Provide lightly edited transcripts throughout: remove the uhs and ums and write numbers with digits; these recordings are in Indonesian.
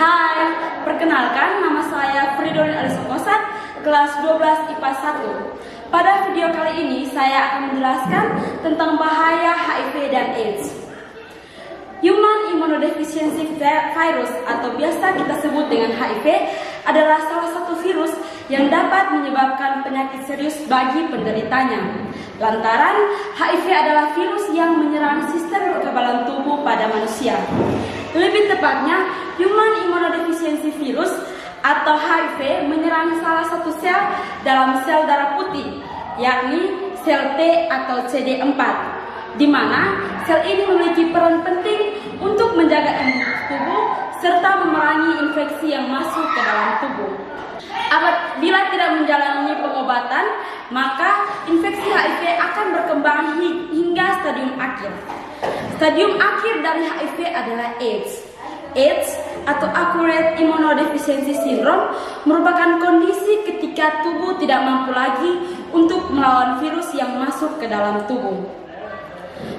Hai, perkenalkan nama saya Fridolin Alisokosat, kelas 12 IPA 1. Pada video kali ini saya akan menjelaskan tentang bahaya HIV dan AIDS. Human Immunodeficiency Virus atau biasa kita sebut dengan HIV adalah salah satu virus yang dapat menyebabkan penyakit serius bagi penderitanya. Lantaran HIV adalah virus yang menyerang sistem kekebalan tubuh pada manusia. Lebih tepatnya, Human Immunodeficiency Virus atau HIV menyerang salah satu sel dalam sel darah putih, yakni sel T atau CD4, di mana sel ini memiliki peran penting untuk menjaga imunitas tubuh serta memerangi infeksi yang masuk ke dalam tubuh. Apabila tidak menjalani pengobatan, maka infeksi HIV akan berkembang hingga stadium akhir. Stadium akhir dari HIV adalah AIDS. AIDS atau Acute Immunodeficiency Syndrome merupakan kondisi ketika tubuh tidak mampu lagi untuk melawan virus yang masuk ke dalam tubuh.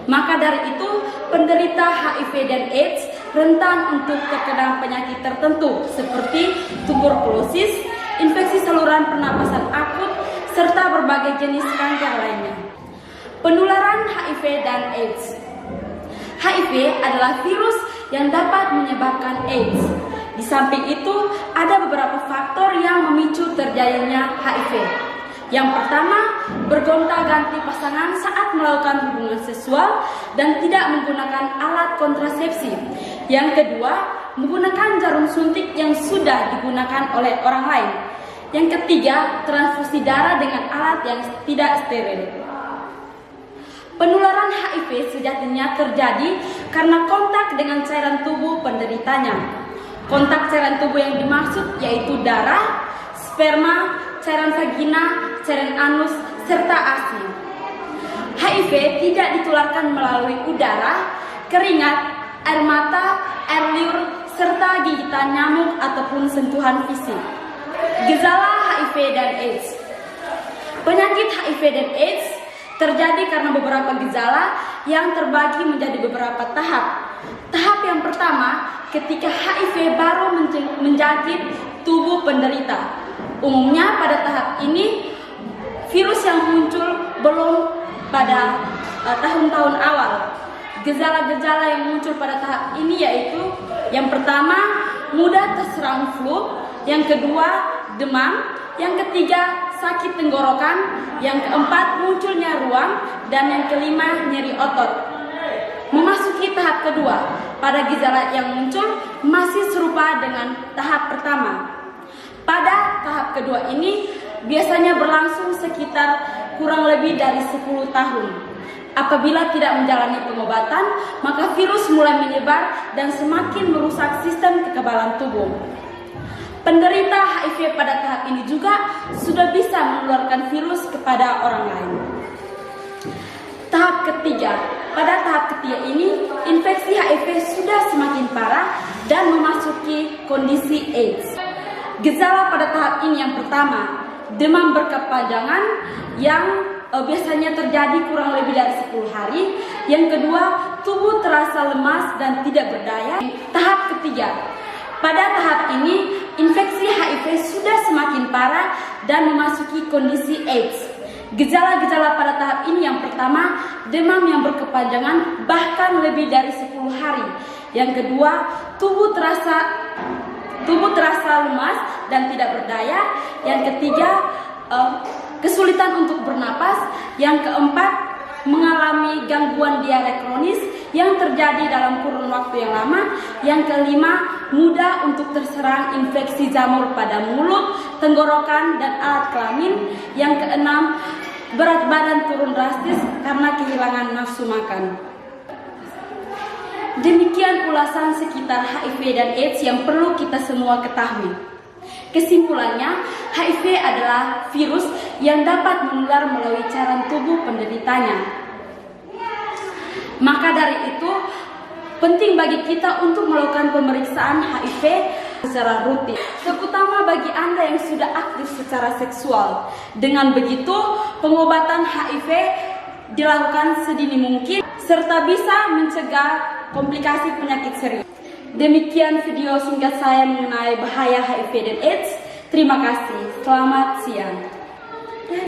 Maka dari itu, penderita HIV dan AIDS rentan untuk terkena penyakit tertentu seperti tuberkulosis, infeksi saluran pernapasan akut, serta berbagai jenis kanker lainnya. Penularan HIV dan AIDS. HIV adalah virus yang dapat menyebabkan AIDS. Di samping itu, ada beberapa faktor yang memicu terjadinya HIV. Yang pertama, bergonta-ganti pasangan saat melakukan hubungan seksual dan tidak menggunakan alat kontrasepsi. Yang kedua, menggunakan jarum suntik yang sudah digunakan oleh orang lain. Yang ketiga, transfusi darah dengan alat yang tidak steril. Penularan HIV sejatinya terjadi karena kontak dengan cairan tubuh penderitanya. Kontak cairan tubuh yang dimaksud yaitu darah, sperma, cairan vagina, cairan anus, serta ASI. HIV tidak ditularkan melalui udara, keringat, air mata, air liur, serta gigitan nyamuk ataupun sentuhan fisik. Gejala HIV dan AIDS. Penyakit HIV dan AIDS terjadi karena beberapa gejala yang terbagi menjadi beberapa tahap. Tahap yang pertama, ketika HIV baru menjangkit tubuh penderita. Umumnya pada tahap ini, virus yang muncul belum pada tahun-tahun awal. Gejala-gejala yang muncul pada tahap ini yaitu yang pertama, mudah terserang flu, yang kedua, demam, yang ketiga, sakit tenggorokan, yang keempat, munculnya ruam, dan yang kelima, nyeri otot. Memasuki tahap kedua, pada gejala yang muncul masih serupa dengan tahap pertama. Pada tahap kedua ini biasanya berlangsung sekitar kurang lebih dari 10 tahun. Apabila tidak menjalani pengobatan, maka virus mulai menyebar dan semakin merusak sistem kekebalan tubuh. Penderita HIV pada tahap ini juga sudah bisa menularkan virus kepada orang lain. Tahap ketiga. Pada tahap ketiga ini, infeksi HIV sudah semakin parah dan memasuki kondisi AIDS. Gejala pada tahap ini yang pertama, demam berkepanjangan yang biasanya terjadi kurang lebih dari 10 hari. Yang kedua, tubuh terasa lemas dan tidak berdaya. Tahap ketiga. Pada tahap ini, infeksi HIV sudah semakin parah dan memasuki kondisi AIDS. Gejala-gejala pada tahap ini yang pertama, demam yang berkepanjangan bahkan lebih dari 10 hari. Yang kedua, tubuh terasa lemas dan tidak berdaya. Yang ketiga, kesulitan untuk bernapas. Yang keempat, mengalami gangguan diare kronis yang terjadi dalam kurun waktu yang lama. Yang kelima, mudah untuk terserang infeksi jamur pada mulut, tenggorokan, dan alat kelamin. Yang keenam, berat badan turun drastis karena kehilangan nafsu makan. Demikian ulasan sekitar HIV dan AIDS yang perlu kita semua ketahui. Kesimpulannya, HIV adalah virus yang dapat menular melalui cairan tubuh penderitanya. Maka dari itu, penting bagi kita untuk melakukan pemeriksaan HIV secara rutin, terutama bagi Anda yang sudah aktif secara seksual. Dengan begitu, pengobatan HIV dilakukan sedini mungkin serta bisa mencegah komplikasi penyakit serius. Demikian video singkat saya mengenai bahaya HIV dan AIDS. Terima kasih. Selamat siang.